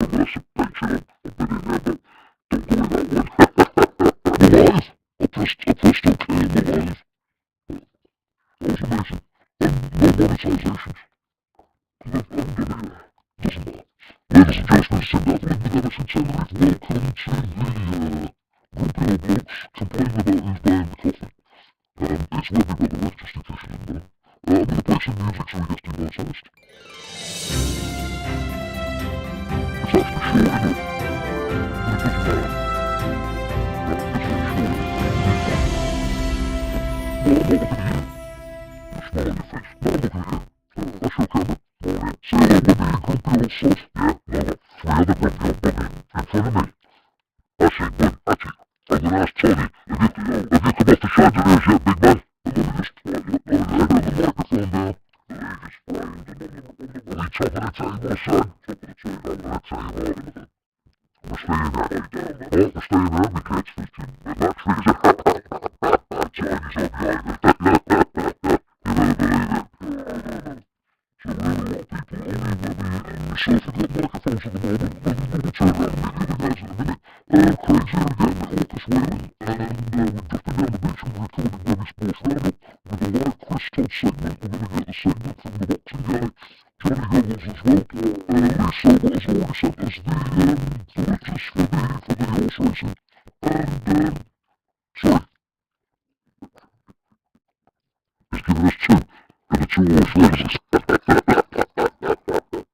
unless it makes it a bit in there, but don't go in that way. I'm alive. I pressed OK on the live. That was amazing. And no monetizations. Because I haven't done any of that. Doesn't matter. Ladies and gentlemen, Tim Devlin, the Dennis and Tim Reed, welcome to the group of blokes complaining about who's buying the coffee. It's Webby by the way, just in case you didn't know. I'm going to play some music so he gets demonetized. It's actually short enough, but it doesn't matter. It's really short. Well, I'm not looking at you. You're smiling your face. No, I'm looking at you. That's your camera. Alright. Say hello, Webby, you grumpy old sod. Yeah, no, no. 3 other grumpy old buggy in front of me. I say, Webby, actually, I'm going to ask Tony, have you come off the chandeliers yet, big man? And let me just fly you up the head of the microphone there. And then you just fly on the wee top of the table, son. Top of the table, I'm going to tell you what, anything. We're staying there. Oh, we're staying there, we catch 15. That's Tony's up behind me. You better believe it. So we're a lot of people, only Webby and myself have got microphones at the moment. We'll turn around and meet you guys in a minute. Craig's here again, Hawk is wailing, and we're drifting down the beach and recording Webby Sports Roundup with a live Chris Todd segment. We're going to get the segment from the boxing guy, Johnny Goggles as well. Lisa has already sent us the riches for the horse racing. And, sorry, he's giving us two. And the 2 horse races. He says there's only 2 bits, there's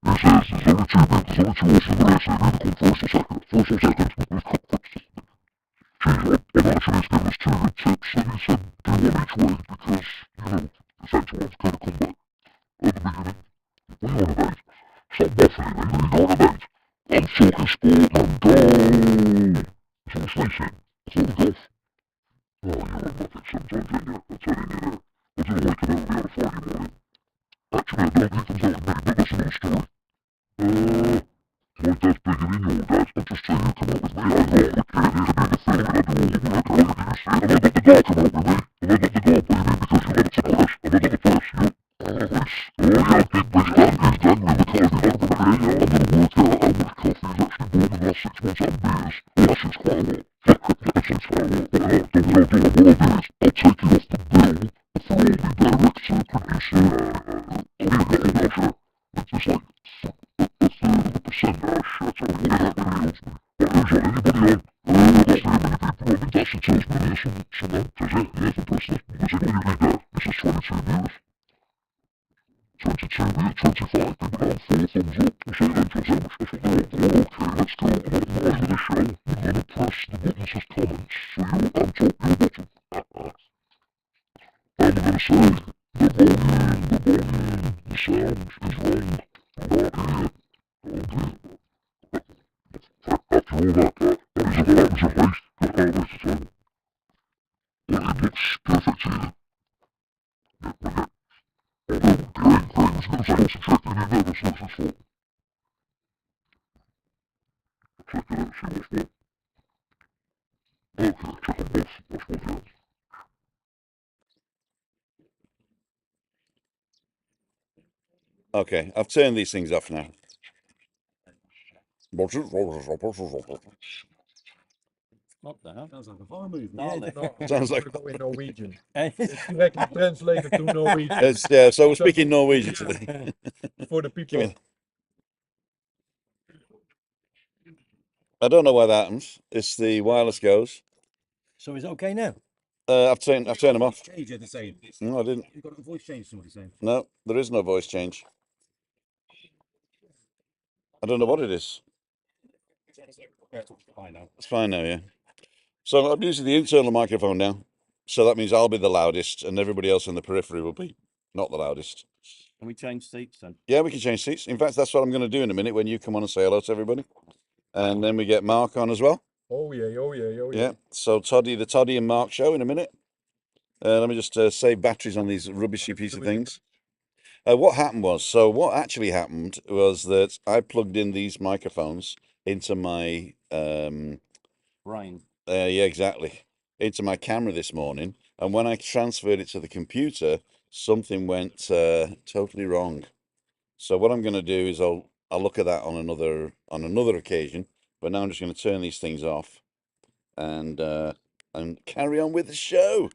only 2 horses in the race, so you either come first or second. First or second. And actually he's given us 2 good tips, and he said do one each way, because, you know, the central ones kind of come back at the beginning. What are you on about? Stop waffling, mate, what are you on about? I'm talking sport and go! It's all racing. It's all golf. Oh, you're on nothing sometimes, ain't you? I'm telling you there. I do like it out on a Friday morning. Actually, I don't think it comes out in May, but that's another story. My dad's bigger than your dad. I'm just saying you come up with me. I know what it is about the film, and I do all the work, and everything you say, and I got the guy come up with me. And I got the guy, what do you mean? Because you wanted to press, and I got the press, yeah. Oh yeah, big Big Dan, he's dangling the card in over me. I'm gonna work out how much coffee he's actually bought in the last 6 months and beers. Well, that seems quite a lot. That seems quite a lot. But don't get what I'll do is, I'll take you off the bill for all the direct to producer. I mean, not all that shit. It's just like, a third of a percent of that shit, so what that really helps me. But who's on anybody on? That's the many people. I mean, that's the salesman here, so no, that's it. Yeah, the press, because what do you read there? It says 22 views. 22 views, 25 people down, 4 thumbs up. I say, thank you so much. I thought, oh, okay, let's go. I'm not live in the show. We're gonna press the button that says comments, so you're on top, you're bottom. And we're gonna say, the volume, the sound is wrong. Not here. Okay. After all that is what happens at least. I can't waste the time. Well, it looks perfect to you. Yeah, well, yeah. Although, Greg was going to say, also check in there, that's his fault. Check it out, see what's what. Okay, check them both, that's what, yeah. Okay, I've turned these things off now. What the hell? Sounds like a farm movie. Sounds like in Norwegian. It's directly translated to Norwegian. yeah. So we're speaking Norwegian today. For the people. I don't know why that happens. It's the wireless goes. So is it okay now? I've turned them off. Change it the same. No, I didn't. You've got a voice change, somebody saying. No, there is no voice change. I don't know what it is. Fine now. It's fine now, yeah. So I'm using the internal microphone now. So that means I'll be the loudest and everybody else in the periphery will be not the loudest. Can we change seats then? Yeah, we can change seats. In fact, that's what I'm going to do in a minute when you come on and say hello to everybody. And then we get Mark on as well. Oh yeah, oh yeah, oh yeah. Yeah, so the Toddy and Mark show in a minute. Let me just save batteries on these rubbishy piece of things. What actually happened was that I plugged in these microphones into my Brain. yeah, exactly, into my camera this morning, and when I transferred it to the computer, something went totally wrong. So what I'm going to do is I'll I'll look at that on another occasion. But now I'm just going to turn these things off and carry on with the show.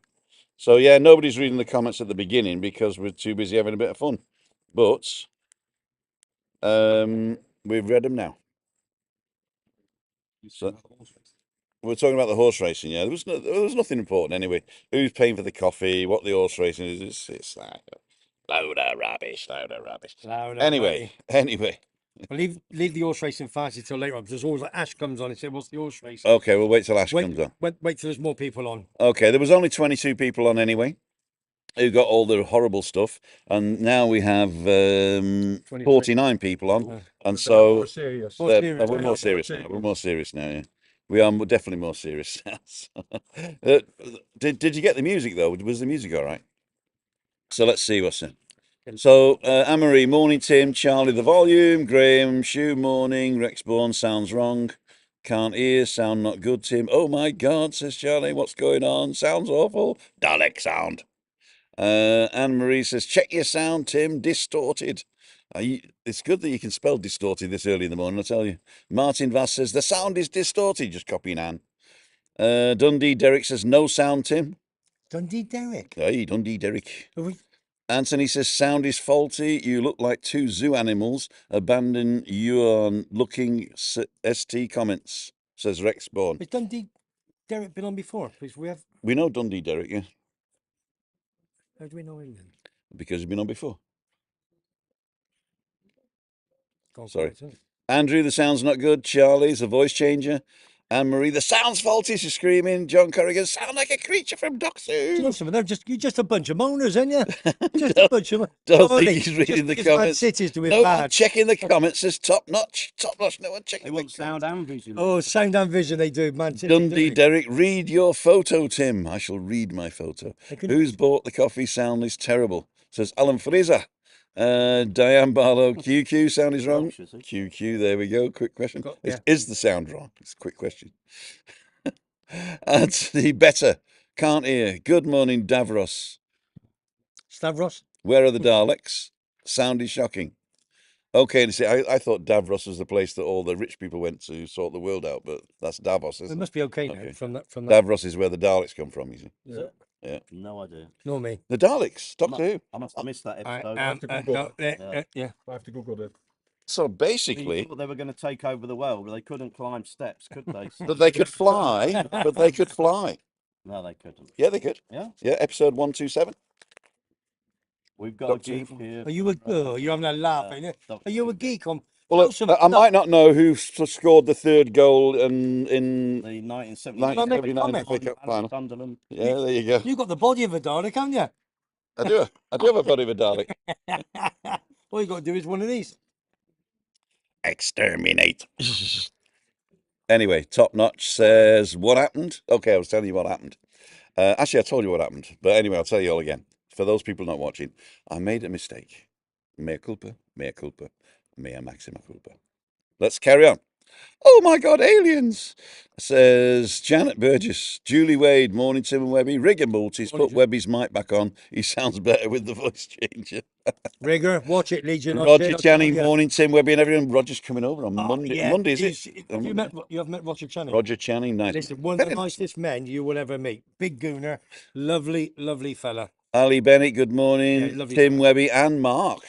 So yeah, nobody's reading the comments at the beginning because we're too busy having a bit of fun. But we've read them now. So we're talking about the horse racing. Yeah, there was nothing important anyway. Who's paying for the coffee? What the horse racing is? It's like load of rubbish. Anyway. Well, leave the horse racing fancy till later on, because there's always like Ash comes on and says, "What's the horse race?" Okay, we'll wait till Ash comes on. Wait till there's more people on. Okay, there was only 22 people on anyway, who got all the horrible stuff, and now we have 49 people on, and so More serious. we're more serious now. We're more serious now. Yeah, we are definitely more serious. Did you get the music though? Was the music all right? So let's see what's in. So, Anne-Marie, morning, Tim, Charlie, the volume, Graham, Shoe, morning, Rexborn, sounds wrong, can't hear, sound not good, Tim. Oh my God, says Charlie, what's going on? Sounds awful. Dalek sound. Anne-Marie says, check your sound, Tim, distorted. It's good that you can spell distorted this early in the morning, I tell you. Martin Vass says, the sound is distorted, just copying Anne. Dundee Derek says, no sound, Tim. Dundee Derek. Hey, Dundee Derek. Anthony says, sound is faulty. You look like two zoo animals. Abandon your looking ST comments, says Rexborn. Has Dundee Derek been on before? Because We know Dundee Derek, yeah. How do we know him then? Because he's been on before. Sorry. Andrew, the sound's not good. Charlie's a voice changer. Anne-Marie, the sound's faulty, she's screaming. John Corrigan, sound like a creature from Doctor Who. You know something? You're just a bunch of moaners, aren't you? Just a bunch of. Don't think he's reading the comments. Cities do it No bad. one checking the comments says top notch. No one checking. They want sound and vision. Oh, sound and vision they do, man. Dundee Derek, read your photo, Tim. I shall read my photo. Who's bought the coffee? Sound is terrible, says Alan Fraser. Diane Barlow, QQ, sound is wrong. QQ, there we go. Quick question. Is the sound wrong? It's a quick question. Anthony Better, can't hear. Good morning, Davros. Stavros? Where are the Daleks? Sound is shocking. Okay, see, I thought Davros was the place that all the rich people went to sort the world out, but that's Davos, isn't it? It must be okay now from that. Davros is where the Daleks come from, you see. Yeah. No idea. Nor me. The Daleks, Doctor Who. I must have missed that episode. I have to Google yeah. I have to Google that. So basically, they were going to take over the world, but they couldn't climb steps, could they? but they could fly. But they could fly. No, they couldn't. Yeah, they could. Yeah. Yeah, episode 127. We've got Doctor a geek here. Are you you're having a laugh, ain't it? Are you a geek on? Well, I might not know who scored the third goal in the 1979 FA Cup final. Sunderland. Yeah, there you go. You got the body of a Dalek, haven't you? I do have a body of a Dalek. All you got to do is one of these. Exterminate. Anyway, Top Notch says, what happened? Okay, I was telling you what happened. Actually, I told you what happened. But anyway, I'll tell you all again. For those people not watching, I made a mistake. Mea culpa, mea maxima culpa. Let's carry on. Oh my God, aliens, says Janet Burgess. Julie Wade, morning, Tim and Webby. Rigger Multis, put Webby's mic back on. He sounds better with the voice changer. Rigger, watch it, Legion. Roger Channing, morning, Tim Webby and everyone. Roger's coming over on Monday. Yeah. Monday, is it? You have met Roger Channing? Roger Channing, nice. Listen, one of the nicest men you will ever meet. Big gooner, lovely, lovely fella. Ali Bennett, good morning. Yeah, Tim Webby and Mark.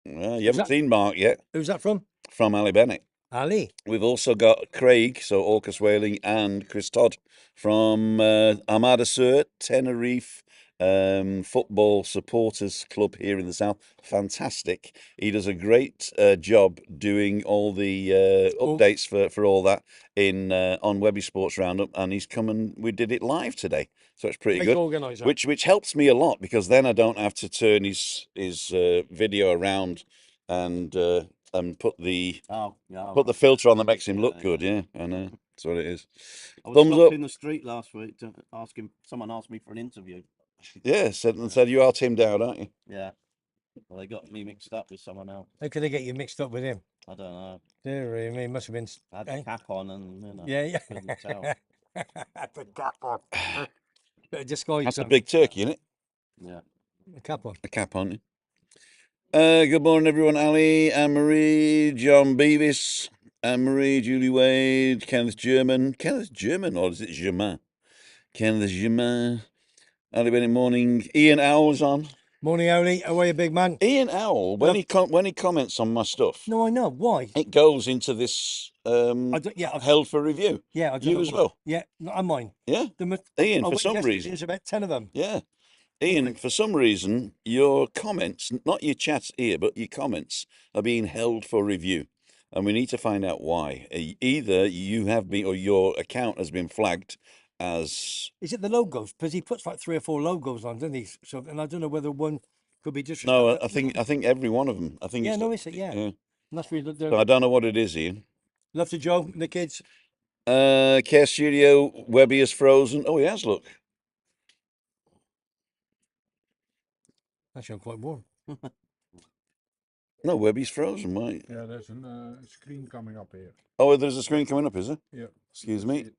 You haven't seen Mark yet. Who's that from? From Ali Bennett. Ali. We've also got Craig, so Orcus Whaling, and Chris Todd from Armada Sur, Tenerife Football Supporters Club here in the south. Fantastic. He does a great job doing all the updates for all that on Webby Sports Roundup, and he's come and we did it live today, so it's pretty good. Organizer. Which helps me a lot because then I don't have to turn his video around and put the filter on that makes him look good. Yeah, I know. That's what it is. I was stopped in the street last week to ask him. Someone asked me for an interview. Yeah, said you are Tim Dowd, aren't you? Yeah. Well, they got me mixed up with someone else. How could they get you mixed up with him? I don't know. Dear me, must have been. I had the cap on and you know. Yeah. Couldn't tell. Had the cap on. Bit of disguise. That's a big turkey, isn't it? Yeah. A cap on. A cap on. Good morning, everyone. Ali, Anne-Marie, John Beavis, Anne-Marie, Julie Wade, Kenneth German, or is it Germain? Kenneth Germain, Ali Bennett, morning. Ian Owl's on. Morning, Oli. How are you, big man? Ian Owl, when he comments on my stuff, No, I know. Why? it goes into this Yeah, held for review. yeah, I don't You know as why. well. Yeah, not mine. Yeah, The Ian, I for went some yesterday, reason. there's about 10 of them. Yeah. Ian, for some reason, your comments, not your chats here, but your comments, are being held for review. And we need to find out why. Either you have been, or your account has been flagged as. Is it the logos? Because he puts like 3 or 4 logos on, doesn't he? So, and I don't know whether one could be just. No, I think every one of them. I think Yeah, it's. no, is it? Yeah. Yeah. And that's really So I don't know what it is, Ian. love to Joe and the kids. Care Studio, Webby is frozen. Oh, he has, look. Actually, I'm quite warm. No, Webby's frozen, why? Yeah, there's a screen coming up here. Oh, there's a screen coming up, is there? Yeah. Excuse you can me. see it.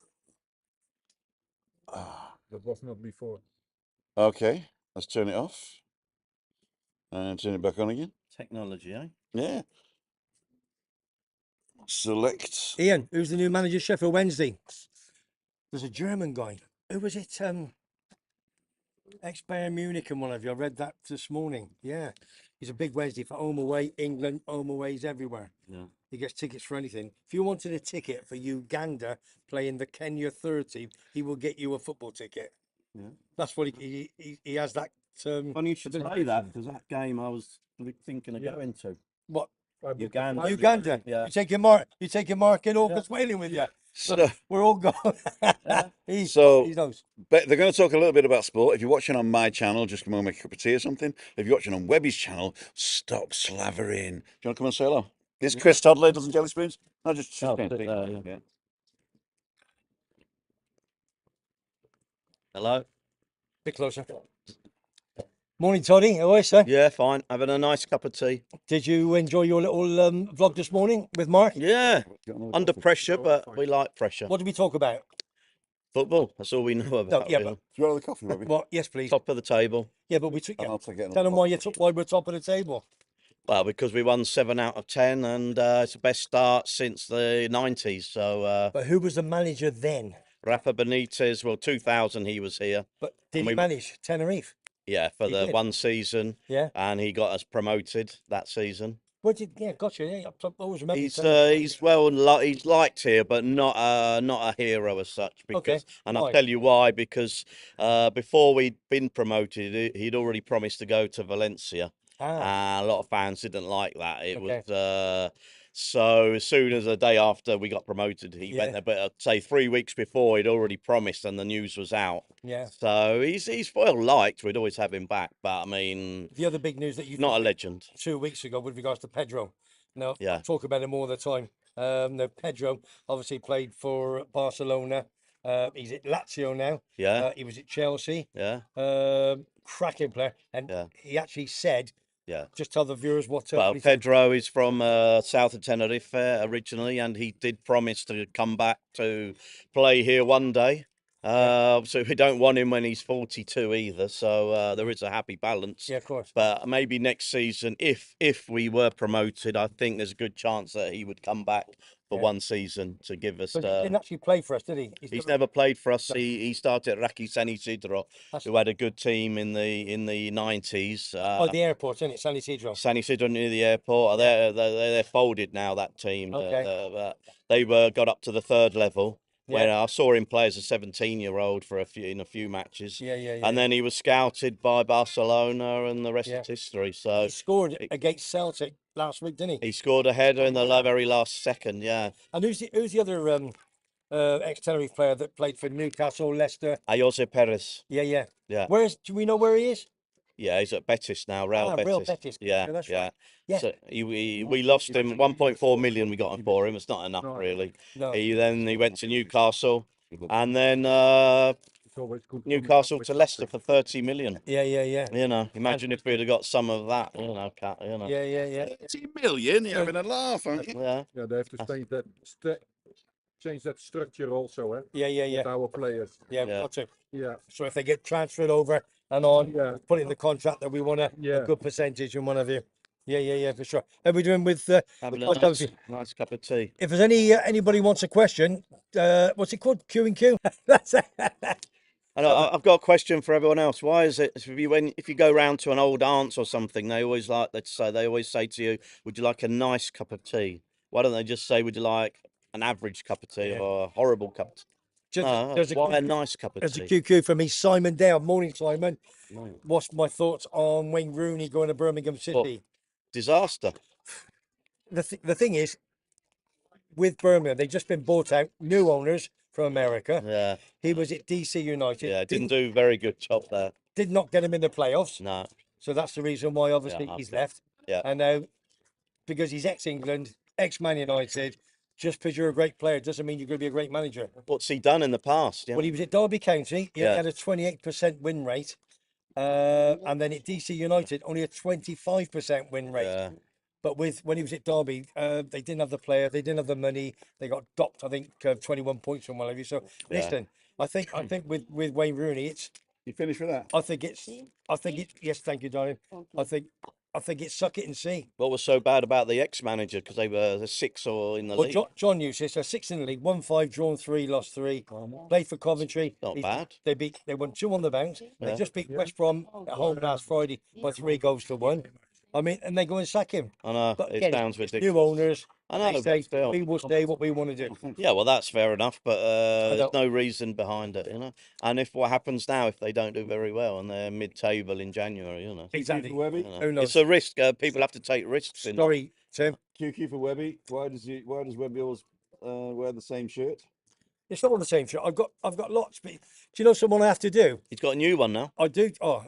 That was not before. Okay, let's turn it off. And turn it back on again. Technology, eh? Yeah. Select. Ian, who's the new manager, Sheffield Wednesday? There's a German guy. Who was it? Ex-Bayern Munich and one of you. I read that this morning. Yeah. He's a big Wednesday for home away, England, home aways everywhere. Yeah. He gets tickets for anything. If you wanted a ticket for Uganda playing the Kenya 30, he will get you a football ticket. Yeah. That's what he has that. Funny you should say that, because that game I was thinking of Yeah. going to. What? Uganda. Uganda. Yeah. You taking Mark in August wailing with you. So, We're all going. He knows. but they're going to talk a little bit about sport. If you're watching on my channel, just come on, make a cup of tea or something. If you're watching on Webby's channel, stop slavering. Do you want to come and say hello? This is Chris Todd, Ladles and Jelly Spoons. No, just Oh, stand. sit there, yeah. Hello. Bit closer. Morning, Toddy. How are you, sir? Yeah, fine. Having a nice cup of tea. Did you enjoy your little vlog this morning with Mark? Yeah. Under pressure, but we like pressure. What did we talk about? Football. That's all we know about. yeah, really. Do you want the coffee, Webby? Well, yes, please. Top of the table. Yeah, but we took. And I'll take it. Tell them why we're top of the table. Well, because we won 7 out of 10, and it's the best start since the 90s. So But who was the manager then? Rafa Benitez, well, 2000 he was here. But did And he we- manage Tenerife? Yeah, for He the did. one season, Yeah. and he got us promoted that season. What did? Yeah, gotcha. Yeah, I always remember. He's he's liked here, but not a hero as such. Because, Okay, and I'll why? tell you why. Because before we'd been promoted, he'd already promised to go to Valencia. Ah, A lot of fans didn't like that. It Okay. was so as soon as the day after we got promoted, he Yeah. went there. But I'd say 3 weeks before, he'd already promised, and the news was out. yeah. So he's well liked. We'd always have him back, but I mean, The other big news that you not a legend. 2 weeks ago with regards to Pedro. Now, Yeah. I talk about him all the time. Now, Pedro obviously played for Barcelona. He's at Lazio now. Yeah, He was at Chelsea. yeah, Cracking player. And Yeah. he actually said, yeah. just tell the viewers what. Well, what he said. Pedro is from south of Tenerife originally, and he did promise to come back to play here one day. So we don't want him when he's 42 either. So there is a happy balance. Yeah, of course. But maybe next season, if we were promoted, I think there's a good chance that he would come back for Yeah. one season to give us. But he didn't actually play for us, did he? He's never played for us. He started at Raki San Isidro, That's- who had a good team in the 90s. Oh, the airport, isn't it? San Isidro. San Isidro near the airport. They're folded now. That team. Okay. They got up to the third level. Where Yeah. I saw him play as a 17-year-old in a few matches. Yeah. And then he was scouted by Barcelona, and the rest Yeah. is history. So He scored against Celtic last week, didn't he? he scored a header in the very last second. Yeah, And who's the other ex-Tenerife player that played for Newcastle, Leicester? Jose Perez. Yeah. Yeah. Do we know where he is? Yeah, he's at Betis now. Real Betis. Real Betis. Yeah, Yeah, that's yeah. right. Yeah. So we lost him 1.4 million. We got him for him. It's not enough, really. No. He went to Newcastle, and then It's always good. Newcastle to Leicester for 30 million. Yeah. You know, imagine if we'd have got some of that. You know, Yeah. 30 million? You're having a laugh, aren't you? Yeah. Yeah, they have to change that structure also, eh? Yeah. With our players. Yeah. Yeah. Gotcha. Yeah. So if they get transferred over and on, Yeah. put in the contract that we want a Yeah. good percentage and one of you. Yeah, for sure. How are we doing with Having nice a cup of tea? nice cup of tea. If there's anybody wants a question, what's it called? Q and Q. That's it. And I've got a question for everyone else. Why is it if you go round to an old aunt's or something, they always say to you, "Would you like a nice cup of tea?" Why don't they just say, "Would you like an average cup of tea Yeah. or a horrible cup of tea?" No, There's why a nice cup of there's a tea? QQ for me, Simon Dale. Morning, Simon. No. What's my thoughts on Wayne Rooney going to Birmingham City? Disaster. The thing is, with Birmingham, they've just been bought out, new owners from America. Yeah, He was at DC United. yeah. Didn't do a very good job there. Did not get him in the playoffs. No. So that's the reason why, obviously, Yeah, he's left. yeah. And now, because he's ex-England, ex-Man United, just because you're a great player doesn't mean you're going to be a great manager. What's he done in the past? Yeah. Well, he was at Derby County. He Yeah. had a 28% win rate. And then at DC United, only a 25% win rate. Yeah. But when he was at Derby, they didn't have the player, they didn't have the money. They got docked, I think, 21 points from one of you. So Yeah. listen, I think with Wayne Rooney, You finished with that? I think it. Yes, thank you, darling. I think it's suck it and see. What was so bad about the ex-manager? Because they were the sixth or in the Well, league. John Eustace, they're 6 in the league, 1-5, drawn 3, lost 3. Played for Coventry. Not bad. They won 2 on the bounce. They Yeah. just beat West Brom at home last Friday by 3 goals to 1. I mean, and they go and sack him. I know, But it again, sounds it's ridiculous. new owners. I know, They but say still. we will say what we want to do. Yeah, well, that's fair enough, but there's don't- no reason behind it, And if what happens now, if they don't do very well and they're mid-table in January, Exactly. Webby? Who knows? it's a risk. People have to take risks. Sorry, Tim. QQ for Webby. Why does Webby always wear the same shirt? It's not all the same shit. I've got lots. But do you know someone I have to do? He's got a new one now. I do. Oh,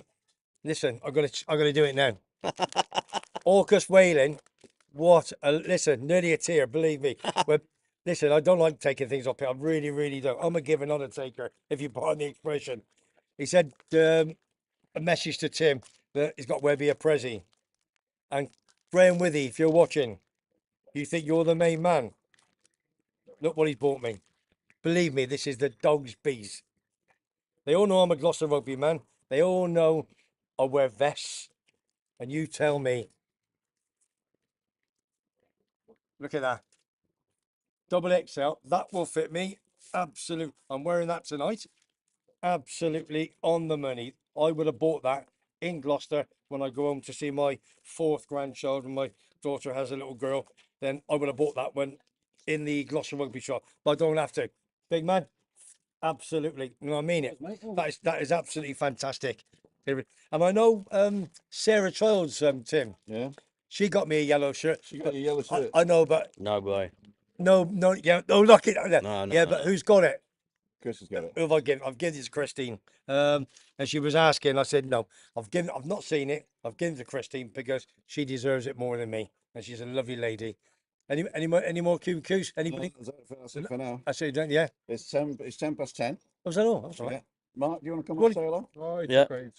listen, I'm gonna do it now. Orcus whaling. What a listen, nearly a tear, believe me. But listen, I don't like taking things off people. I really, really don't. I'm a giver, not a taker, if you pardon the expression. He said a message to Tim that he's got Webby a Prezi. And Graham Withy, if you're watching, you think you're the main man. Look what he's bought me. Believe me, this is the dog's beast. They all know I'm a Gloucester rugby man. They all know I wear vests. And you tell me. Look at that. Double XL. That will fit me. Absolute. I'm wearing that tonight. Absolutely on the money. I would have bought that in Gloucester when I go home to see my 4th grandchild and my daughter has a little girl. Then I would have bought that one in the Gloucester rugby shop. But I don't have to. Big man. Absolutely. No, I mean it. That is absolutely fantastic. And I know Sarah Childs, Tim. Yeah. She got me a yellow shirt. She got a yellow shirt. I know, but No way. no, yeah, no, look it. No, Yeah, but who's got it? Chris has got it. Who have I given? I've given it to Christine. And she was asking. I said no. I've not seen it. I've given it to Christine because she deserves it more than me, and she's a lovely lady. Any more QQs? Anybody? That's it for now. I say, yeah. It's 10 past 10. Was that all? That's all right. Yeah. Mark, do you want to come Well, and say hello? Oh, it's Yeah. okay.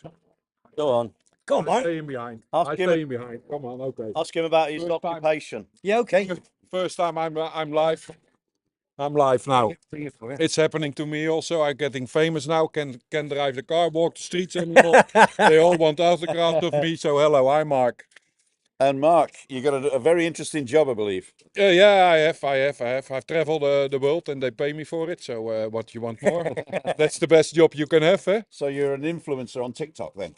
Go on. Go on, I'm Mark. staying behind. Ask I'm him- staying behind. Come on, okay. Ask him about his First time. occupation. Yeah, okay. First time I'm live. I'm live now. It's happening to me also. I'm getting famous now. Can drive the car, walk the streets anymore. They all want autographs of me. So hello, I'm Mark. And Mark, you got a very interesting job, I believe. Yeah, I have. I've traveled the world and they pay me for it. So what you want more? That's the best job you can have, eh? So you're an influencer on TikTok then?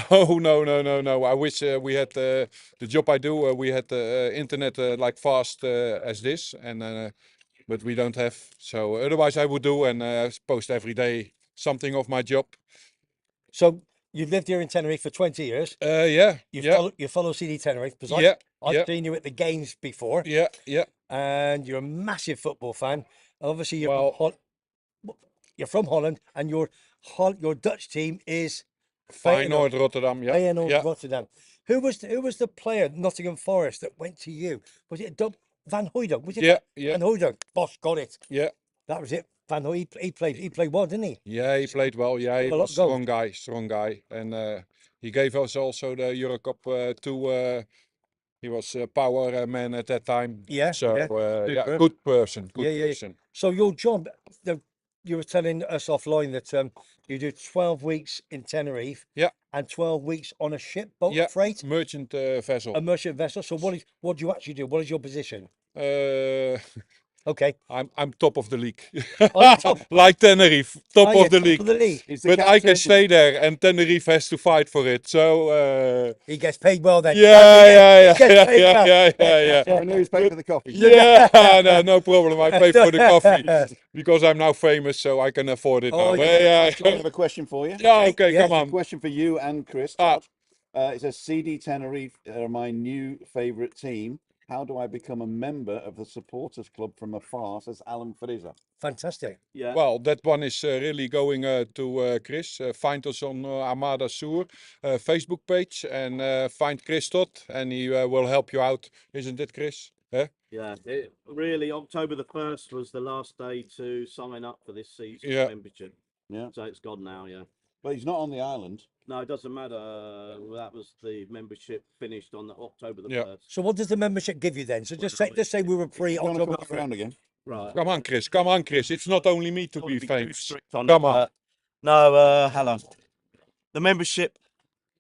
No. I wish we had the job I do. We had the internet like fast as this, and but we don't have. So otherwise, I would do and post every day something of my job. So you've lived here in Tenerife for 20 years. Yeah. You follow CD Tenerife because Yeah, I've yeah. seen you at the games before, Yeah. and you're a massive football fan. Obviously, Well- you're from Holland, and your Dutch team is Feyenoord Rotterdam. Yeah. Feyenoord Yeah. Rotterdam. Who was the player Nottingham Forest that went to you? Was it Van Hooydonk? Was it Yeah. Van Hooydonk? Boss got it. Yeah. That was it. Van Hooydonk. He played well, didn't he? Yeah, he played well. Yeah, he A lot was of goals. strong guy, and he gave us also the Euro Cup to. He was a power man at that time. Yeah, So yeah. yeah, Superb. good person. Good Yeah. person. So your job, you were telling us offline that you do 12 weeks in Tenerife. Yeah. And 12 weeks on a ship, boat, Yeah, freight, merchant vessel. a merchant vessel. So what do you actually do? What is your position? Uh, Okay. I'm top of the league. Oh, you're top. Like Tenerife, top Oh, yeah, of the top league. of the league. He's the But I can captain. stay there, and Tenerife has to fight for it. So He gets paid well then. yeah, He gets paid well. yeah. I knew he's paying for the coffee. Yeah, no problem. I pay for the coffee because I'm now famous, so I can afford it Oh, now. yeah. I have a question for you. Yeah, okay, Yeah. come A on. question for you and Chris. Ah. Todd. It says CD Tenerife are my new favourite team. How do I become a member of the supporters club from afar? Says Alan Fraser. Fantastic. Yeah. Well, that one is really going to Chris. Find us on Armada Sur Facebook page and find Chris Todd, and he will help you out. Isn't it, Chris? Yeah, really, October the 1st was the last day to sign up for this season Yeah. membership. Yeah. So it's gone now, yeah. But he's not on the island. No, it doesn't matter. That was the membership finished on October the Yeah. 1st. So what does the membership give you then? So just say we were free You want to October. come back around again? Right. Come on, Chris. Come on, Chris. It's not only me to Don't be wanna too famous. strict on Come it, on. no, hello. The membership,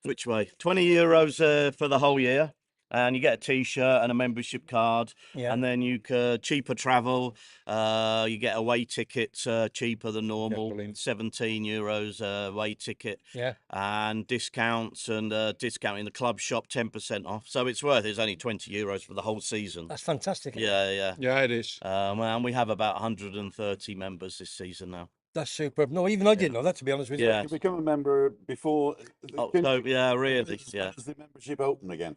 which way? €20 for the whole year, and you get a T-shirt and a membership card, Yeah. and then you can cheaper travel. You get away tickets cheaper than normal, brilliant. €17 away ticket, Yeah. and discounts and discount in the club shop, 10% off. So it's worth. It's only €20 for the whole season. That's fantastic. isn't it? Yeah. Yeah, it is. And we have about 130 members this season now. That's superb. No, even I didn't know that, to be honest with you. Yeah. You become a member before. October, yeah, really, yeah. Does the membership open again?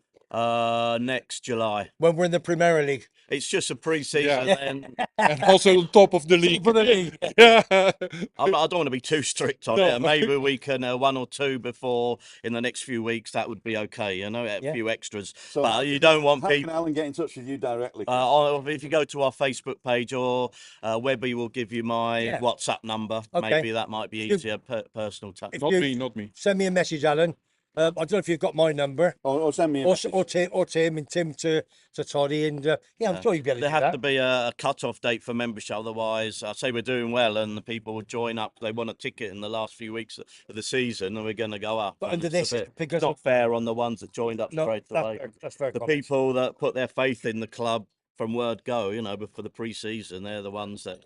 Next July. When we're in the Premier League. It's just a pre-season, Yeah. and And also on top of the league. For the league. Yeah. I don't want to be too strict on No. it. Maybe we can one or two before in the next few weeks. That would be okay, you know, a Yeah. few extras. So But you don't want how can people. Alan get in touch with you directly? If you go to our Facebook page, or Webby will give you my Yeah. WhatsApp number. Okay. Maybe that might be You- easier, personal touch. If Not you me, not me. send me a message, Alan. I don't know if you've got my number. Or send me a message. Or Tim and Tim to Toddy, and yeah, I'm sure you'll be able to There do has that. to be a cut-off date for membership. Otherwise, I say we're doing well, and the people will join up. They want a ticket in the last few weeks of the season, and we're going to go up. But And under it's this, a bit- because it's not fair on the ones that joined up no, straight away. that's fair The comments. people that put their faith in the club from word go, you know, but for the pre-season, they're the ones that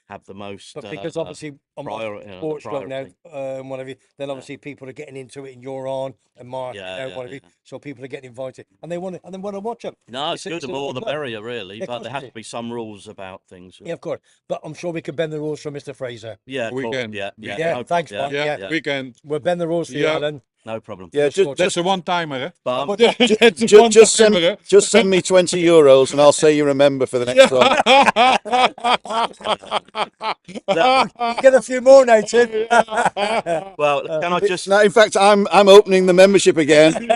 have the most. But because obviously I'm priority, you know, the sports club now, priority. whatever, then obviously people are getting into it, and you're on, and Mark, Yeah, yeah, whatever. yeah. So people are getting invited, and they want to watch them. No, it's good. It's The a more good the club. merrier, really. Yeah, of But course there it has is. to be some rules about things. Yeah, of course. But I'm sure we can bend the rules for Mr. Fraser. Yeah, of We course. can. Yeah, We yeah. can. No Thanks, problem. Mark. Yeah, Yeah. we can. We'll bend the rules for you, Yeah. Alan. No problem. Yeah, That's a one-timer, eh? But That's a just one-timer, eh? send me €20 and I'll say you're a member for the next one. Get a few more now, Tim. well, can I just No, in fact, I'm opening the membership again.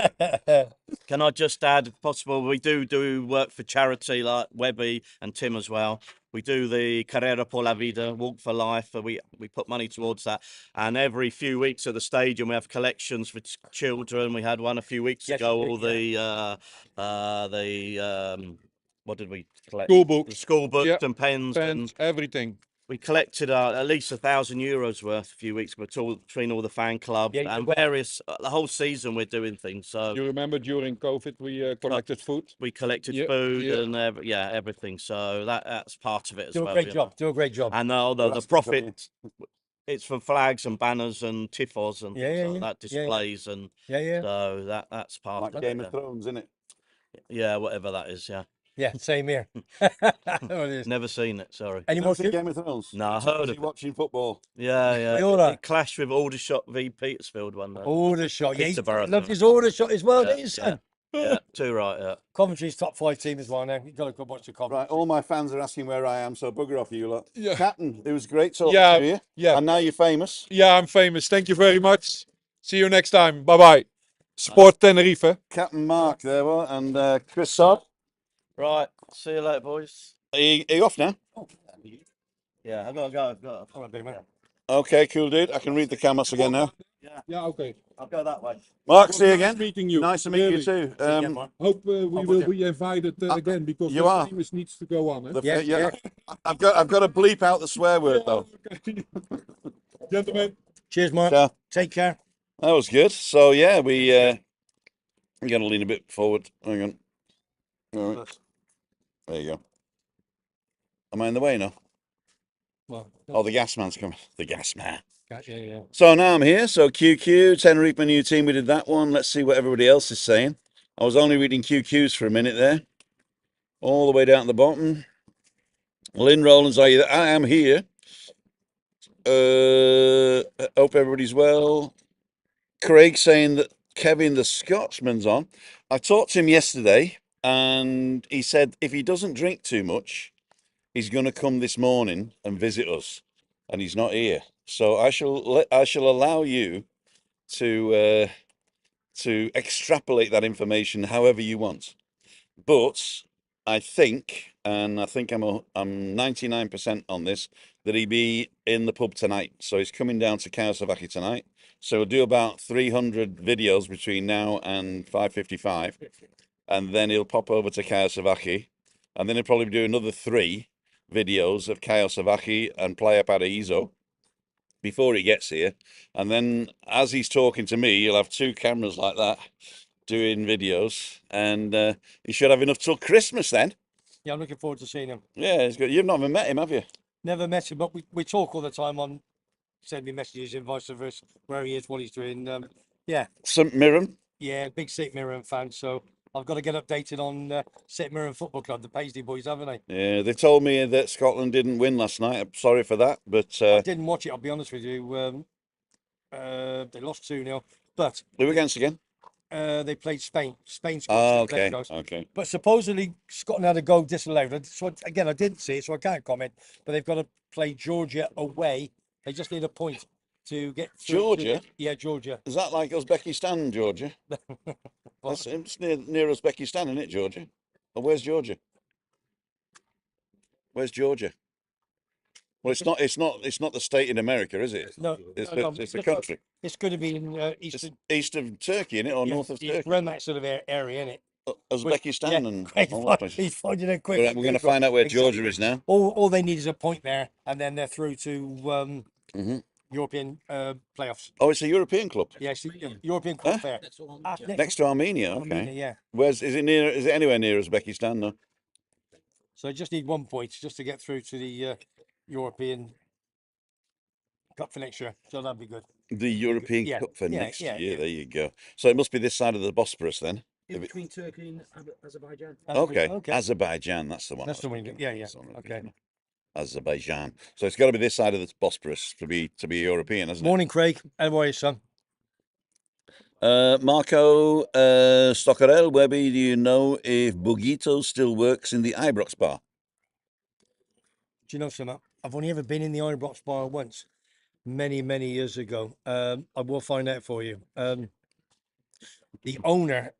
Can I just add, if possible, we do work for charity like Webby and Tim as well. We do the Carrera por la Vida, Walk for Life. We put money towards that. And every few weeks at the stadium, we have collections for children. We had one a few weeks Yes, ago. you All did, the what did we collect? School books. The school books Yeah. and pens. And And everything. we collected at least €1,000 worth a few weeks between all the fan clubs Yeah, you and did well. various. The whole season we're doing things. So You remember during COVID we collected food? we collected Yeah, food yeah. and everything. So that's part of it as Do a well. great you know. job. Do a great job. And the profit, it's for flags and banners and tifos and Yeah, things yeah, like yeah. that, Yeah, yeah. displays and Yeah. so that's part Like of Game it. of Thrones, isn't it? Yeah, whatever that is. Yeah, Yeah, same here. Well, it is. never seen it. Sorry. Any Never more? seen Game of Thrones? No, I Too heard busy of it. watching football. Yeah. We all are. It clashed with Aldershot v Petersfield one day. Order shot. Yeah, he Peterborough, loves sorry. his order shot as well, Yeah, didn't he, son? Yeah, too right. Yeah. Coventry's top 5 team as well now. You've got to go watch the Coventry. Right, all my fans are asking where I am, so bugger off you lot. Yeah. Captain, it was great talking Yeah, to you. yeah. And now you're famous. Yeah, I'm famous. Thank you very much. See you next time. Bye-bye. Support Tenerife. Captain Mark there, well, and Chris Sod. Right. See you later, boys. Are you off now? Yeah, I've got to go. All right, big man. Okay, cool, dude. I can read the canvas again now. Yeah, okay. I'll go that way. Mark, Well, see you nice again. meeting you. Nice to meet you Really. too. Yeah, Mark. Hope we will be invited again because you the are. famous needs to go on. Eh? Yeah. I've got to bleep out the swear word though. Okay. Gentlemen. Cheers, Mark. So Take care. that was good. So yeah, we're gonna lean a bit forward. Hang on. All right. There you go. Am I in the way now? Well, Oh, the gas man's coming. The gas man. yeah. So now I'm here. So QQ, Tenerife, my new team. We did that one. Let's see what everybody else is saying. I was only reading QQs for a minute there. All the way down at the bottom. Lynn Rowlands, are you there? I am here. Hope everybody's well. Craig saying that Kevin the Scotsman's on. I talked to him yesterday and he said if he doesn't drink too much, he's going to come this morning and visit us, and he's not here. So I shall allow you to extrapolate that information however you want. But I think, and I think I'm 99% on this, that he'll be in the pub tonight. So he's coming down to Kawasaki tonight. So we'll do about 300 videos between now and 5:55, and then he'll pop over to Kawasaki, and then he'll probably do another 3 videos of Kawasaki and Playa Paraíso before he gets here. And then as he's talking to me, he'll have 2 cameras like that doing videos, and he should have enough till Christmas then. Yeah, I'm looking forward to seeing him. Yeah, it's good. You've not even met him, have you? Never met him, but we talk all the time on send me messages and vice versa, where he is, what he's doing. Yeah, St Mirren. yeah, big St Mirren fan. So I've got to get updated on St Mirren Football Club, the Paisley boys, haven't I? Yeah, they told me that Scotland didn't win last night. I'm sorry for that, but I didn't watch it, I'll be honest with you. They lost 2-0, but who against again? they played Spain. Spain Oh, scored 6 okay, goals. okay. But supposedly Scotland had a goal disallowed. So again, I didn't see it, so I can't comment. But they've got to play Georgia away. They just need a point to get through. Georgia? Yeah, Georgia. Is that like Uzbekistan, Georgia? It's near Uzbekistan, isn't it, Georgia? Or where's Georgia? Where's Georgia? Well, it's not the state in America, is it? No, It's no, it's the country. it's going to be in It's eastern, east of Turkey, isn't it, or yeah, north of it's Turkey? around that sort of area, isn't it? Uzbekistan Yeah, and great. all that place. He's finding it quick. We're going to find out where Georgia is now. All they need is a point there, and then they're through to Mhm. European playoffs. Oh, it's a European club. Yes, European Cup Huh? there. Next to Armenia. Okay. Armenia, yeah. Where's is it near? Is it anywhere near Uzbekistan? No. So I just need 1 point just to get through to the European Cup for next year. So that'd be good. The European Yeah, Cup for yeah, next yeah, year. yeah. There you go. So it must be this side of the Bosporus then. In between Turkey and Azerbaijan. Okay. Okay. Azerbaijan. That's the one. That's I the was one. thinking. Yeah, yeah. That's the one I was Okay. thinking of. Azerbaijan. So it's got to be this side of the Bosporus to be European, hasn't it? Morning, Craig. How are you, son? Marco Stoccarel, Webby, do you know if Bugito still works in the Ibrox bar? Do you know something? I've only ever been in the Ibrox bar once, many, many years ago. I will find out for you. The owner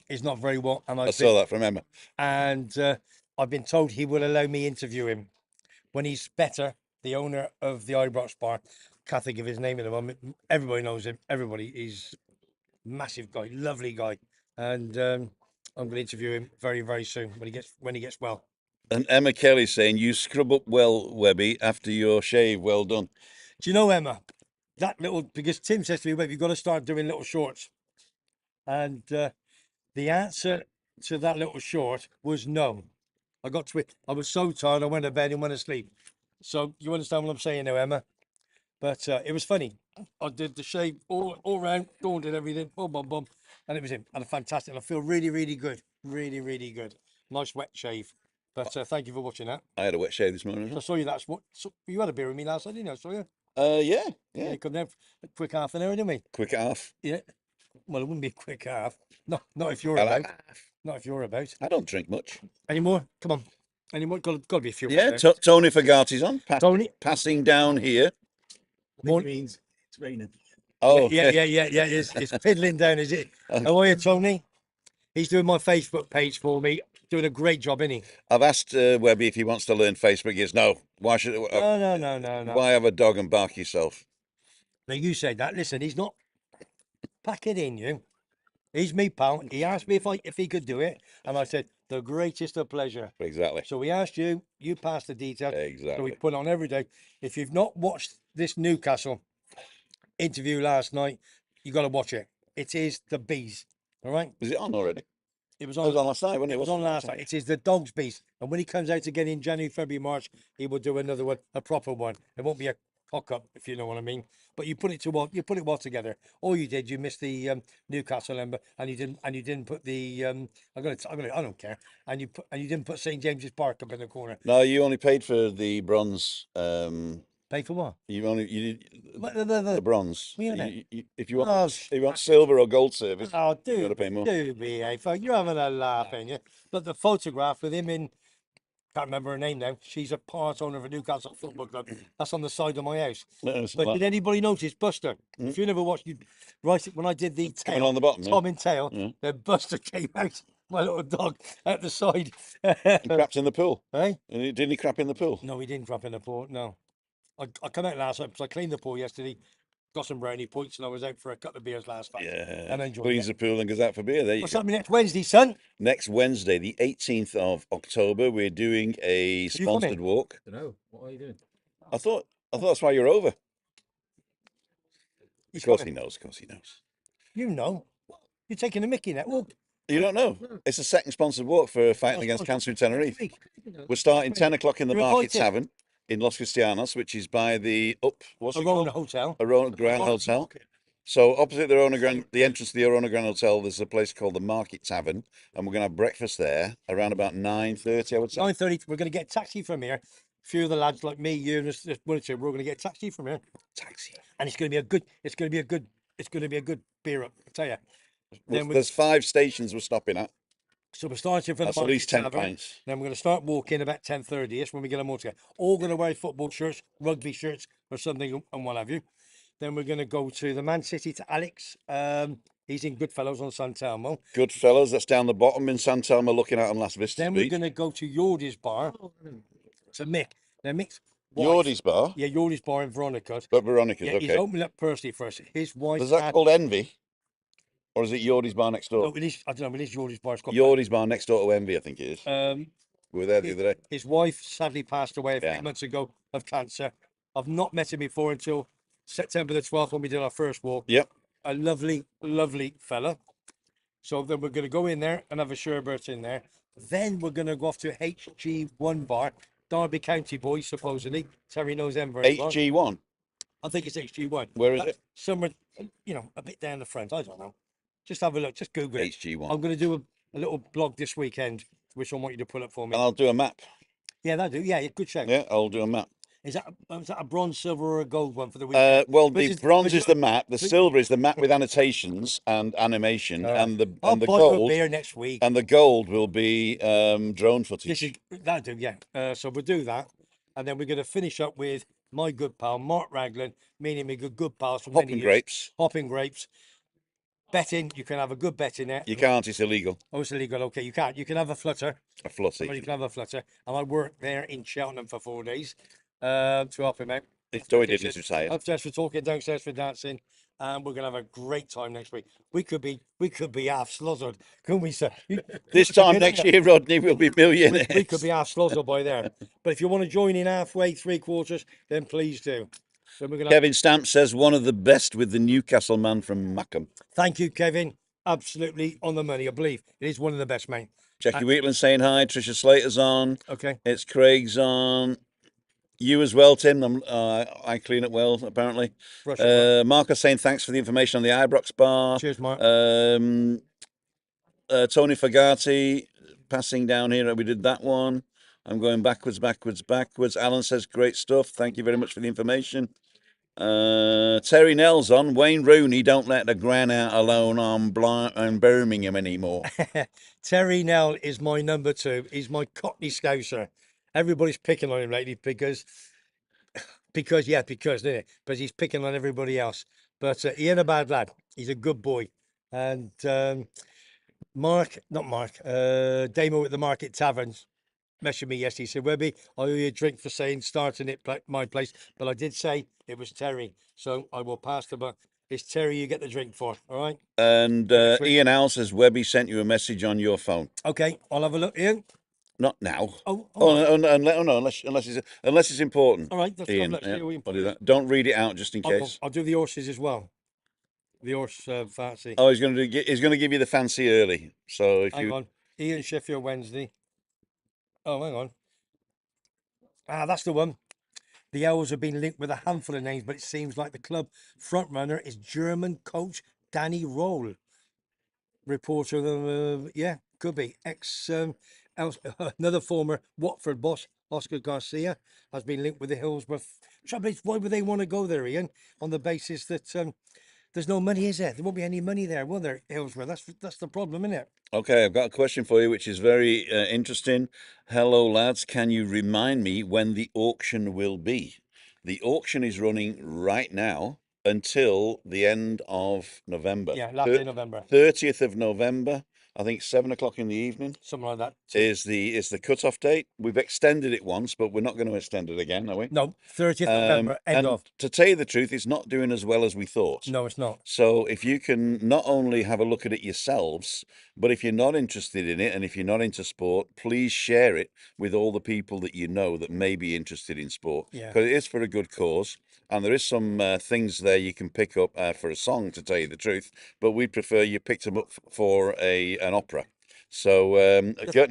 is not very well, and I saw that from Emma. I've been told he will allow me interview him when he's better. The owner of the Ibrox bar, can't think of his name at the moment. Everybody knows him. Everybody. He's massive guy, lovely guy, and I'm going to interview him very, very soon when he gets well. And Emma Kelly saying, you scrub up well, Webby, after your shave. Well done. Do you know, Emma, that little, because Tim says to me, "Wait, you've got to start doing little shorts," and the answer to that little short was no. I was so tired, I went to bed and went to sleep. So you understand what I'm saying now, Emma? But it was funny. I did the shave all round, Dawn did everything, boom, boom, boom, and it was him. And a fantastic. I feel really, really good, really, really good. Nice wet shave. But thank you for watching that. I had a wet shave this morning. I saw you. You had a beer with me last night, didn't you? I saw you. Yeah. You come down for a quick half an hour, didn't we? Quick half. Yeah. Well, it wouldn't be a quick half. Not if you're I like about. Not if you're about. I don't drink much. Any more? Come on. Any more? Got to be a few. Yeah, more there. Tony Fagati's on. Tony. Passing down here. It means it's raining. Oh, Yeah. It's piddling down, is it? How are you, Tony? He's doing my Facebook page for me. Doing a great job, isn't he? I've asked Webby if he wants to learn Facebook. He goes, no. Why should? No. Why have a dog and bark yourself? Now you said that. Listen, he's not. Pack it in, you. He's me, pal. He asked me if he could do it, and I said the greatest of pleasure. Exactly. So we asked you. You passed the details. So we Exactly. put on every day. If you've not watched this Newcastle interview last night, you got to watch it. It is the bees. All right. Was it on already? It was It on. was on last night, wasn't it? It was on last night. It is the dog's beast. And when he comes out again in January, February, March, he will do another one, a proper one. It won't be a cock up, if you know what I mean. But you put it well together. All you did, you missed the Newcastle ember, and you didn't put the I don't care. And you didn't put St James's Park up in the corner. No, you only paid for the bronze. Pay for what? You did The the bronze. What do you mean? If you want, Oh, if you want silver or gold service, oh, you got do to pay more. behave. You're having a laugh, ain't you? But the photograph with him in, can't remember her name now. She's a part owner of a Newcastle Football Club. That's on the side of my house. No, it's But not. did anybody notice Buster? If you never watched, you right when I did the Coming tail, on the bottom, yeah. Tom and tail, Yeah. then Buster came out, my little dog, at the side. He crapped in the pool. Hey? Didn't he crap in the pool? No, he didn't drop in the pool. No, I come out last night because I cleaned the pool yesterday, got some brownie points, and I was out for a couple of beers last night. Yeah. And I enjoyed Cleans it. the pool and goes out for beer. There you What's go. happening next Wednesday, son? Next Wednesday, the 18th of October, we're doing a you sponsored coming? walk. Don't know. What are you doing? I thought that's why you're over. He's Of course coming. he knows. Of course he knows. You know, you're taking a mickey now. Well, You don't know. It's a second sponsored walk for Fighting Against Cancer in Tenerife. We're starting 10 o'clock in the You're Market invited. Tavern in Los Cristianos, which is by the what's it Arona called? Hotel. Arona Grand Hotel. So opposite the entrance to the Arona Grand Hotel, there's a place called the Market Tavern, and we're going to have breakfast there around about 9:30, I would say. 9:30. We're going to get a taxi from here. A few of the lads like me, you, and just one or two. We're going to get a taxi from here, Taxi. and it's going to be a good. It's going to be a good. It's going to be a good beer up. I tell you. Then There's 5 stations we're stopping at. So we're starting from That's the at least Market 10 Tavern. pints. Then we're going to start walking about 10:30ish when we get them all together. All going to wear football shirts, rugby shirts, or something, and what have you. Then we're going to go to the Man City to Alex. He's in Goodfellows on San Telmo. Good fellas, that's down the bottom in San Telmo, looking out on Las Vista Then we're Beach. going to go to Yordi's Bar. To Mick. Now Mick's wife, Yordi's Bar, yeah, Yordi's Bar in Veronica's. but Veronica's, Yeah, he's okay. opening up personally first. His wife. Is that called Envy? Or is it Yordi's Bar next door? No, it is. I don't know. It is Yordi's Bar. It's called Yordi's Bar next door to Envy, I think it is. We were there the other day. His wife sadly passed away a Yeah. few months ago of cancer. I've not met him before until September the 12th when we did our first walk. Yep. A lovely, lovely fella. So then we're going to go in there and have a sherbet in there. Then we're going to go off to HG1 Bar, Derby County boys, supposedly. Terry knows them very well. HG1. I think it's HG1. Where is it? Somewhere, a bit down the front. I don't know. Just have a look. Just Google it. HG1. I'm going to do a little blog this weekend, which I want you to pull up for me. And I'll do a map. Yeah, that'll do. Yeah, good show. Yeah, I'll do a map. Is that a bronze, silver, or a gold one for the weekend? Well, Which the is- bronze which is is- the map. The silver is the map with annotations and animation, All right. and the I'll and the buy you a gold beer next week. and the gold will be drone footage. This is that'll do. Yeah. So we'll do that, and then we're going to finish up with my good pal Mark Raglan, meaning my good pals from many Hopping years. grapes. Hopping grapes. Betting, you can have a good bet in there. You can't. It's illegal. Oh, it's illegal. Okay, you can't. You can have a flutter. A flutty. Well, you can have a flutter. And I worked there in Cheltenham for 4 days to help him out. It's Joey did his retire. Upstairs for talking, downstairs for dancing, and we're gonna have a great time next week. We could be half slaughtered, couldn't we, sir? This time next year, Rodney will be millionaires. We could be half slaughtered by there. But if you want to join in halfway, 3/4, then please do. So we're gonna Kevin Stamp says one of the best with the Newcastle man from Mackham. thank you, Kevin. Absolutely on the money. I believe it is one of the best, mate. Jackie Wheatland saying hi. Trisha Slater's on. Okay. It's Craig's on. You as well, Tim. I clean it well, apparently. Brush it up. Marcus saying thanks for the information on the Ibrox bar. Cheers, Mark. Tony Fagati passing down here. We did that one. I'm going backwards. Alan says great stuff. Thank you very much for the information. Terry Nell's on. Wayne Rooney don't let the gran out alone on Birmingham anymore. Terry Nell is my number 2. He's my Cockney Scouser. Everybody's picking on him lately because isn't it? Because he's picking on everybody else. But he ain't a bad lad. He's a good boy. And Damo at the Market Taverns. messaged me yesterday. He said, Webby, I owe you a drink for saying starting at my place, but I did say it was Terry, so I will pass the buck. It's Terry you get the drink for, all right? And Next week. Ian Owl says Webby sent you a message on your phone. Okay, I'll have a look, Ian. Not now. Oh, no, unless it's important. all right, that's Ian, let's see what we I'll do that. Don't read it out just in case. I'll do the horses as well. The horse fancy. Oh, he's going to give you the fancy early. So if Hang on, Ian Sheffield Wednesday. Oh, hang on. Ah, that's the one. The Owls have been linked with a handful of names, but it seems like the club frontrunner is German coach Danny Roll. Reporter, yeah, could be. Another former Watford boss, Oscar Garcia, has been linked with the Hillsborough. Trouble is, why would they want to go there, Ian? On the basis that there's no money, is there? There won't be any money there, will there, Hillsborough? That's the problem, isn't it? Okay, I've got a question for you, which is very interesting. Hello, lads. Can you remind me when the auction will be? The auction is running right now until the end of November. Yeah, last day of November. 30th of November. I think 7 o'clock in the evening Something like that. is the cutoff date. We've extended it once, but we're not going to extend it again, are we? No, 30th November, end and of. to tell you the truth, it's not doing as well as we thought. No, it's not. So if you can not only have a look at it yourselves, but if you're not interested in it and if you're not into sport, please share it with all the people that you know that may be interested in sport. Yeah. Because it is for a good cause. And there is some things there you can pick up for a song, to tell you the truth. But we'd prefer you picked them up for an opera. So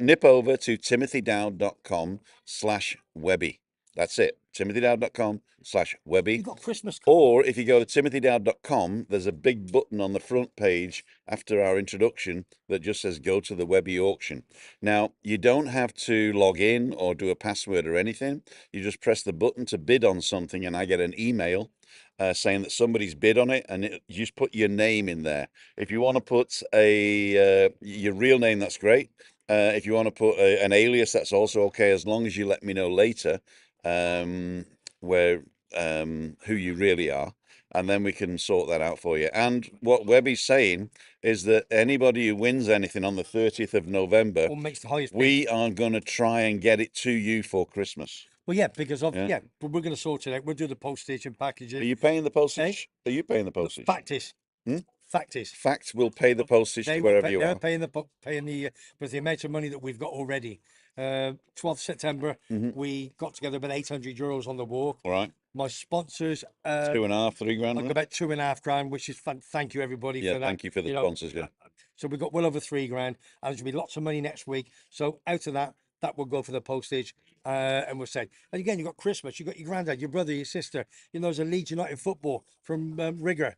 nip over to timothydowd.com/Webby. That's it. timothydowd.com/Webby. You got Christmas. Or if you go to timothydowd.com, there's a big button on the front page after our introduction that just says go to the Webby auction. Now, you don't have to log in or do a password or anything. You just press the button to bid on something, and I get an email saying that somebody's bid on it, and you just put your name in there. If you want to put your real name, that's great. If you want to put an alias, that's also okay, as long as you let me know later who you really are, and then we can sort that out for you. And what Webby's saying is that anybody who wins anything on the 30th of November, Or makes the highest bid. we are going to try and get it to you for Christmas. Well, yeah, because of Yeah. but we're going to sort it out. We'll do the postage and Are packaging. you paying the postage? Are you paying the postage? Fact is, Hmm? fact is, Fact will pay the postage to wherever you they're are. paying but the amount of money that we've got already. 12th September, we got together about 800 euros on the walk. All right. My sponsors, 2.5, 3 grand. I got about 2.5 grand, which is fun. Thank you everybody Yeah, for that. thank you for the sponsors. Yeah. So we've got well over 3 grand, and there's gonna be lots of money next week. So out of that will go for the postage, and we'll say. And again, you got Christmas, you got your granddad, your brother, your sister. You know, there's a Leeds United football from Rigger.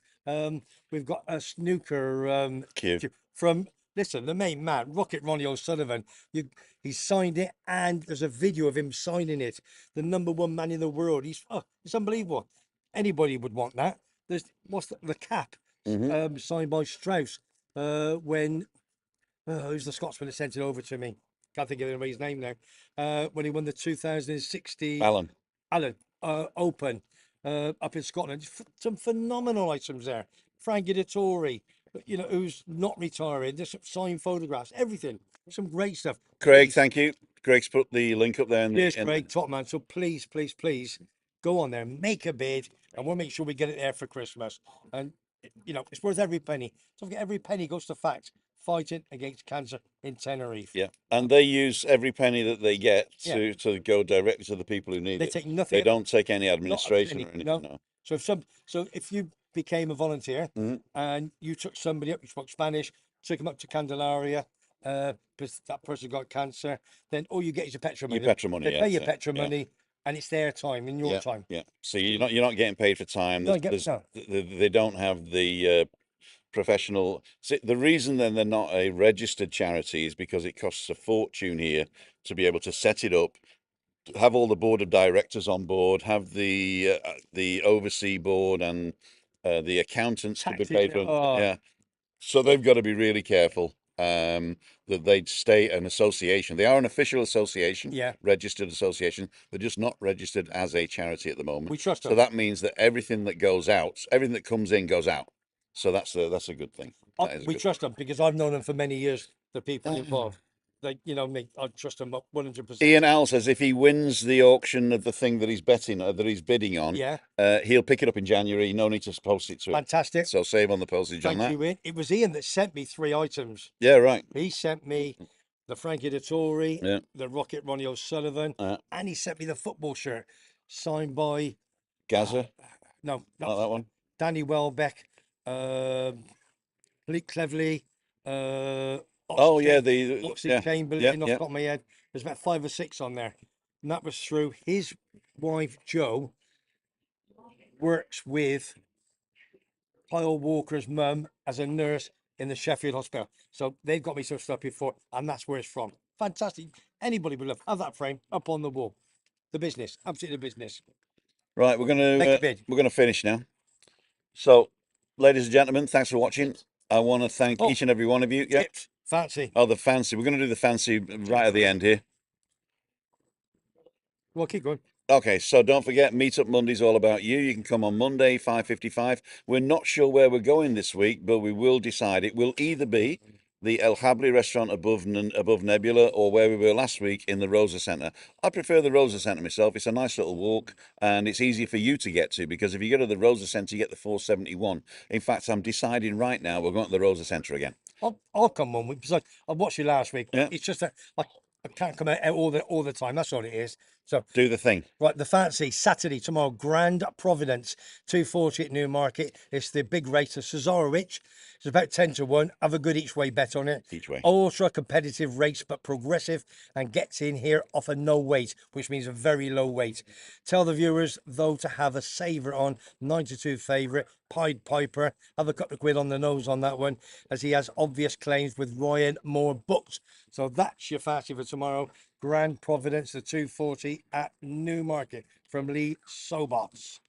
We've got a snooker Cute. from. Listen, the main man, Rocket Ronnie O'Sullivan, he signed it, and there's a video of him signing it. The #1 man in the world. It's unbelievable. Anybody would want that. There's what's the cap signed by Strauss when who's the Scotsman that sent it over to me? Can't think of anybody's name now. When he won the 2060 Alan. Open up in Scotland. Some phenomenal items there. Frankie Dettori, you know, who's not retiring. Just signed photographs, everything. Some great stuff. Craig, Please. thank you. Greg's put the link up there. Yes, Craig, top man. So please, please, please go on there, make a bid, and we'll make sure we get it there for Christmas. And you know, it's worth every penny. Don't forget, every penny goes to Fact, fighting against cancer in Tenerife. Yeah, and they use every penny that they get to go directly to the people who need They it. take nothing. They don't take any not a administration penny, or anything. no. No. So if you became a volunteer Mhm. and you took somebody up, you spoke Spanish, took them up to Candelaria, that person got cancer, then all you get is your petrol money. Your petrol money, They yeah, pay your yeah, petrol yeah. money, and it's their time and your Yeah, time. yeah. So you're not getting paid for time. No, They don't have the professional. See, the reason then they're not a registered charity is because it costs a fortune here to be able to set it up, have all the board of directors on board, have the oversee board and the accountants to be Taxes, paid for. Yeah, so they've got to be really careful that they stay an association. They are an official association, Yeah. registered association. They're just not registered as a charity at the moment. We trust So them. that means that everything that goes out, everything that comes in goes out. So that's a good thing. That is a We good trust them because I've known them for many years, the people involved. Like, you know me, I trust him 100%. Ian Al says if he wins the auction of the thing that he's betting, that he's bidding on, Yeah, he'll pick it up in January. No need to post it to it. fantastic. So save on the postage on Thank that. you, Ian. It was Ian that sent me 3 items. Yeah, right. He sent me the Frankie Dettori, Yeah. the Rocket Ronnie O'Sullivan, and he sent me the football shirt signed by Gaza, no, like not that one. Danny Welbeck, Lee Cleverley, Oh yeah, Oxley Chamberlain, yeah, off the yeah. top of my head. There's about 5 or 6 on there. And that was through his wife, Jo, works with Kyle Walker's mum as a nurse in the Sheffield Hospital. So they've got me some stuff before, and that's where it's from. Fantastic. Anybody would love have that frame up on the wall. The business, absolutely the business. Right, we're Make a bid. gonna finish now. So, ladies and gentlemen, thanks for watching. I want to thank each and every one of you. Yeah. Tips, fancy. Oh, the fancy. We're going to do the fancy right at the end here. Well, keep going. Okay, so don't forget, Meetup Monday's all about you. You can come on Monday, 5:55. We're not sure where we're going this week, but we will decide. It will either be the El Habli restaurant above Nebula, or where we were last week in the Rosa Centre. I prefer the Rosa Centre myself. It's a nice little walk, and it's easy for you to get to, because if you go to the Rosa Centre, you get the 471. In fact, I'm deciding right now we're going to the Rosa Centre again. I'll come one week because I watched you last week. Yeah. It's just that I can't come out all the time. That's all it is. So do the thing. Right, the fancy Saturday tomorrow, Grand Providence, 240 at Newmarket. It's the big race of Cesarewicz. It's about 10 to 1. Have a good each way bet on it. Each way. Ultra competitive race, but progressive, and gets in here off a no weight, which means a very low weight. Tell the viewers, though, to have a saver on 92 favourite, Pied Piper. Have a couple of quid on the nose on that one, as he has obvious claims with Ryan Moore booked. So that's your fancy for tomorrow. Grand Providence, the 240 at Newmarket from Lee Sobots.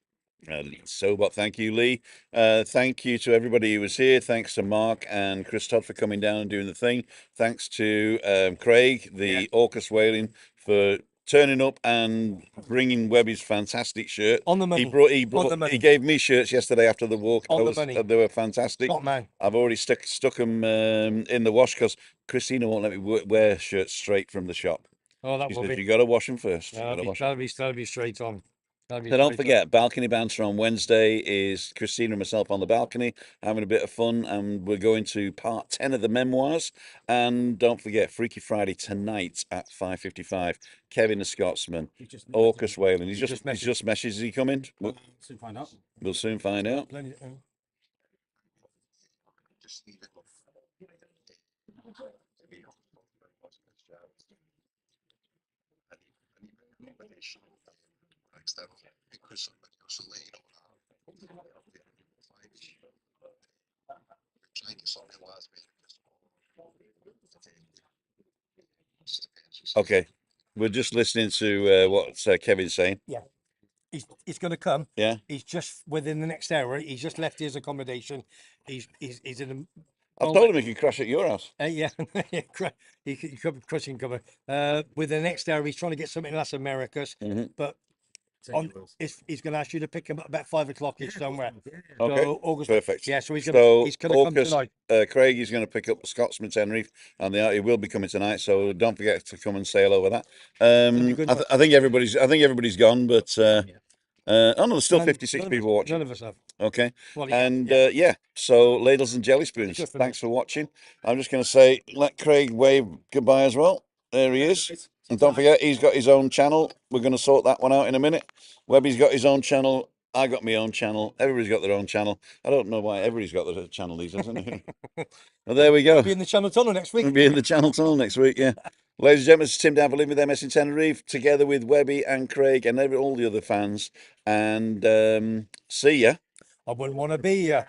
Sobot, thank you, Lee. Thank you to everybody who was here. Thanks to Mark and Chris Todd for coming down and doing the thing. Thanks to Craig, the Orcus Whaling, for turning up and bringing Webby's fantastic shirt. On the money. He gave me shirts yesterday after the walk. On the money. They were fantastic. Top man. I've already stuck them in the wash because Christina won't let me wear shirts straight from the shop. Oh, that will be. You got to wash them first. That'll be straight on. So don't forget, balcony banter on Wednesday is Christina and myself on the balcony having a bit of fun, and we're going to part 10 of the memoirs. And don't forget, Freaky Friday tonight at 5:55. Kevin the Scotsman, Orcus Whaling. He's just messaged. Is he coming? We'll soon find out. We'll soon find out. Okay, we're just listening to what Kevin's saying. Yeah, he's going to come. Yeah, he's just within the next hour. He's just left his accommodation. He's in a. I've told him he could crash at your house. Yeah, he could be crushing cover. With the next hour, he's trying to get something in Las Americas, but he's going to ask you to pick him up about 5 o'clock ish somewhere. Okay, so August, perfect. Yeah, so he's going to come tonight. Craig is going to pick up the Scotsman Tenerife, and he will be coming tonight. So don't forget to come and sail over that. I think everybody's gone, but oh no, there's still 56 people watching. None of us have. Okay, so ladles and jelly spoons. Thanks for watching. I'm just going to say, let Craig wave goodbye as well. There he is. And don't forget, he's got his own channel. We're going to sort that one out in a minute. Webby's got his own channel. I got my own channel. Everybody's got their own channel. I don't know why everybody's got their channel these days, isn't it? Well, there we go. Be in the Channel Tunnel next week. We'll be in the Channel Tunnel next week, yeah. Ladies and gentlemen, it's Tim down for Living with MS in Tenerife, together with Webby and Craig and all the other fans. And see ya. I wouldn't want to be here.